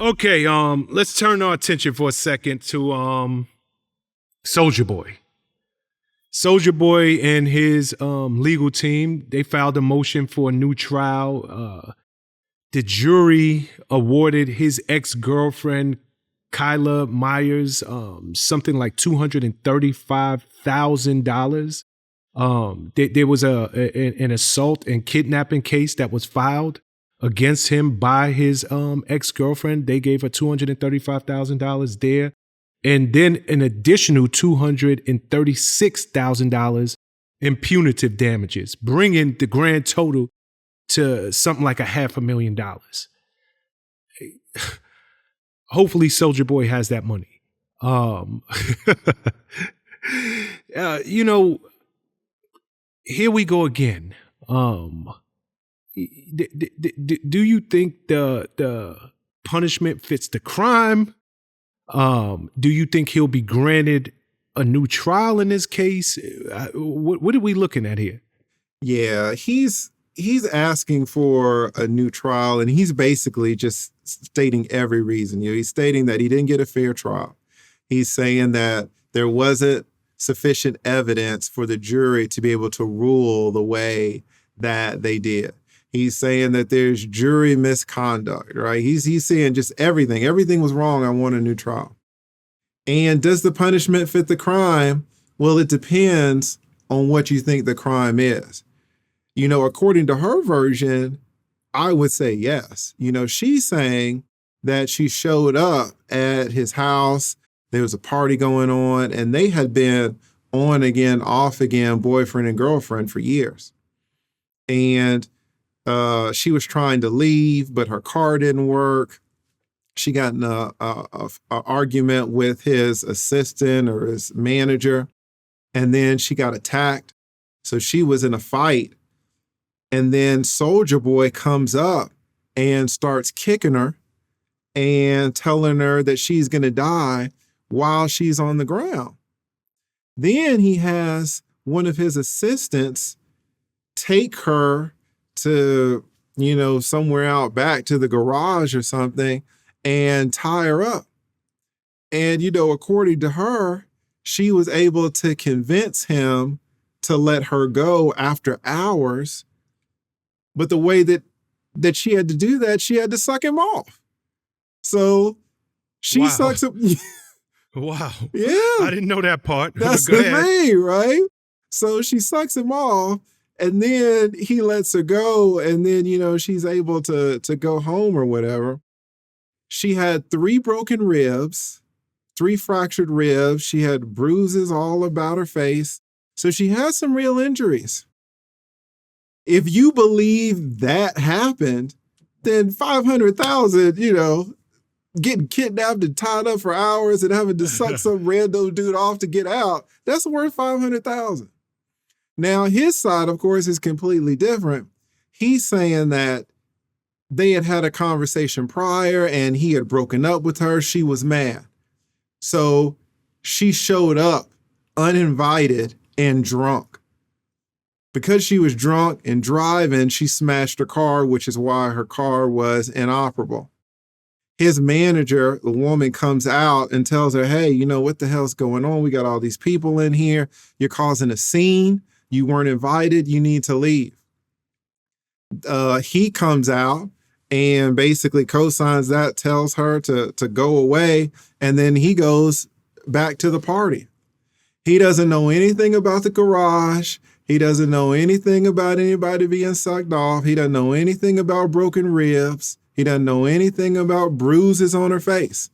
Okay, let's turn our attention for a second to Soulja Boy. Soulja Boy and his legal team, they filed a motion for a new trial. The jury awarded his ex-girlfriend Kyla Myers something like $235,000. There was an assault and kidnapping case that was filed against him by his ex-girlfriend. They gave her $235,000 there. And then an additional $236,000 in punitive damages, bringing the grand total to something like $500,000. Hopefully Soulja Boy has that money. Here we go again. Do you think the punishment fits the crime? Do you think he'll be granted a new trial in this case? What are we looking at here? Yeah, he's asking for a new trial, and he's basically just stating every reason. He's stating that he didn't get a fair trial. He's saying that there wasn't sufficient evidence for the jury to be able to rule the way that they did. He's saying that there's jury misconduct, right? He's saying just everything. Everything was wrong. I want a new trial. And does the punishment fit the crime? Well, it depends on what you think the crime is. According to her version, I would say yes. She's saying that she showed up at his house. There was a party going on, and they had been on again, off again, boyfriend and girlfriend for years. And she was trying to leave, but her car didn't work. She got in a argument with his assistant or his manager, and then she got attacked. So she was in a fight. And then Soulja Boy comes up and starts kicking her and telling her that she's going to die while she's on the ground. Then he has one of his assistants take her to, somewhere out back to the garage or something and tie her up. And, according to her, she was able to convince him to let her go after hours. But the way that she had to do that, she had to suck him off. So she sucks him. Wow. Yeah. I didn't know that part. That's the thing, right? So she sucks him off, and then he lets her go, and then, she's able to go home or whatever. She had 3 broken ribs, 3 fractured ribs. She had bruises all about her face. So she has some real injuries. If you believe that happened, then 500,000, getting kidnapped and tied up for hours and having to suck some random dude off to get out, that's worth 500,000. Now, his side, of course, is completely different. He's saying that they had a conversation prior and he had broken up with her. She was mad. So she showed up uninvited and drunk. Because she was drunk and driving, she smashed her car, which is why her car was inoperable. His manager, the woman, comes out and tells her, hey, what the hell's going on? We got all these people in here. You're causing a scene. You weren't invited. You need to leave. He comes out and basically co-signs that, tells her to go away, and then he goes back to the party. He doesn't know anything about the garage. He doesn't know anything about anybody being sucked off. He doesn't know anything about broken ribs. He doesn't know anything about bruises on her face.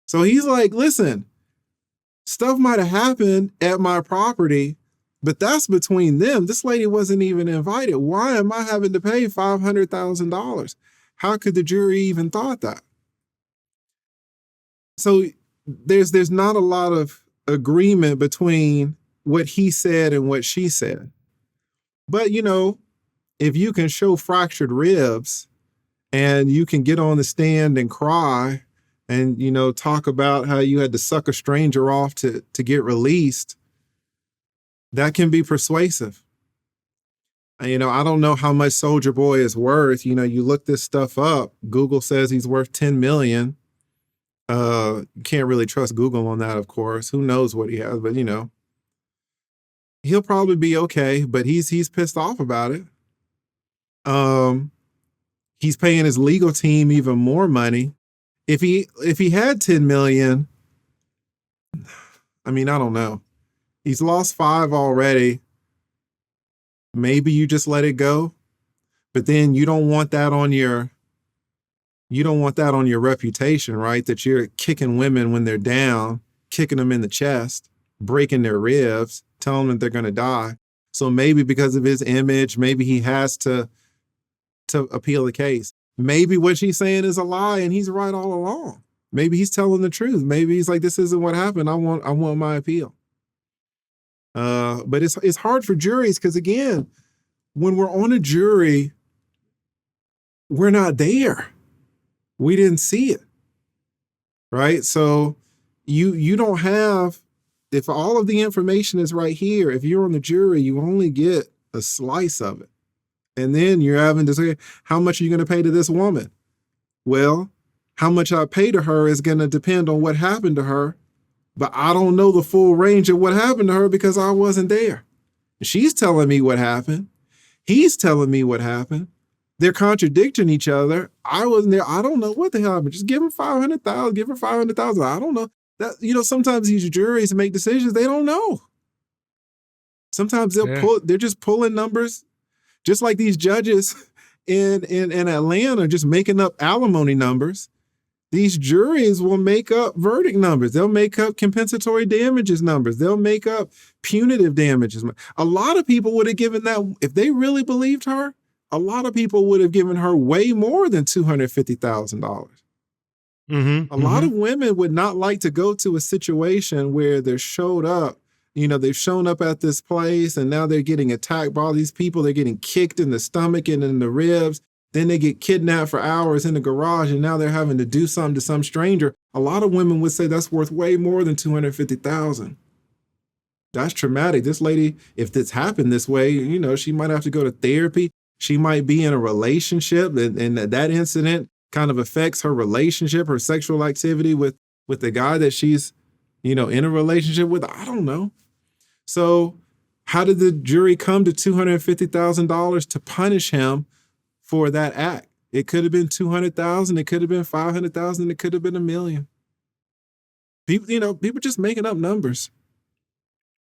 So he's like, listen, stuff might have happened at my property, but that's between them. This lady wasn't even invited. Why am I having to pay $500,000? How could the jury even thought that? So there's not a lot of agreement between what he said and what she said. But, if you can show fractured ribs and you can get on the stand and cry and, talk about how you had to suck a stranger off to get released, that can be persuasive. I don't know how much Soulja Boy is worth. You look this stuff up. Google says he's worth 10 million. You can't really trust Google on that, of course. Who knows what he has, but he'll probably be okay, but he's pissed off about it. He's paying his legal team even more money. If he had 10 million, I don't know. He's lost 5 already. Maybe you just let it go, but then you don't want that on your reputation, right? That you're kicking women when they're down, kicking them in the chest, breaking their ribs, telling them that they're going to die. So maybe because of his image, maybe he has to appeal the case. Maybe what she's saying is a lie and he's right all along. Maybe he's telling the truth. Maybe he's like, this isn't what happened. I want my appeal. But it's hard for juries because, again, when we're on a jury, we're not there. We didn't see it, right? So you don't have, if all of the information is right here, if you're on the jury, you only get a slice of it. And then you're having to say, how much are you going to pay to this woman? Well, how much I pay to her is going to depend on what happened to her. But I don't know the full range of what happened to her because I wasn't there. She's telling me what happened. He's telling me what happened. They're contradicting each other. I wasn't there. I don't know what the hell happened. Just give him 500,000. Give her 500,000. I don't know. That sometimes these juries make decisions they don't know. Sometimes they're just pulling numbers, just like these judges in Atlanta just making up alimony numbers. These juries will make up verdict numbers. They'll make up compensatory damages numbers. They'll make up punitive damages. A lot of people would have given that, if they really believed her, a lot of people would have given her way more than $250,000. A lot of women would not like to go to a situation where they've shown up at this place and now they're getting attacked by all these people. They're getting kicked in the stomach and in the ribs. Then they get kidnapped for hours in the garage and now they're having to do something to some stranger. A lot of women would say that's worth way more than $250,000. That's traumatic. This lady, if this happened this way, she might have to go to therapy. She might be in a relationship and that incident kind of affects her relationship, her sexual activity with the guy that she's, in a relationship with. I don't know. So how did the jury come to $250,000 to punish him for that act? It could have been $200,000. It could have been $500,000. It could have been $1 million. People just making up numbers.